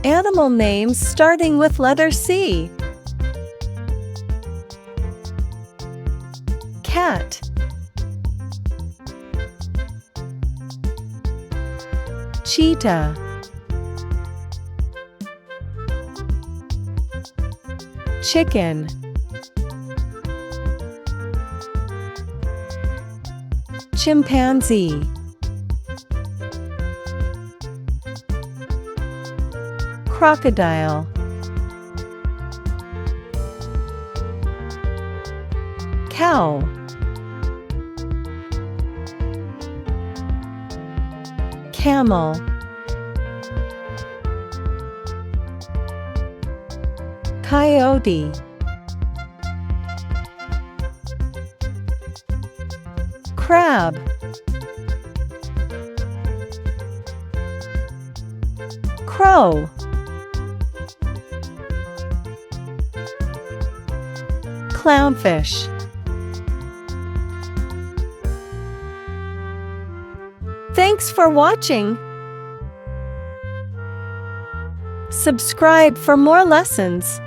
Animal names starting with letter C. Cat, cheetah, chicken, chimpanzee, crocodile, cow, camel, coyote, crab, crow, clownfish. Thanks for watching. Subscribe for more lessons.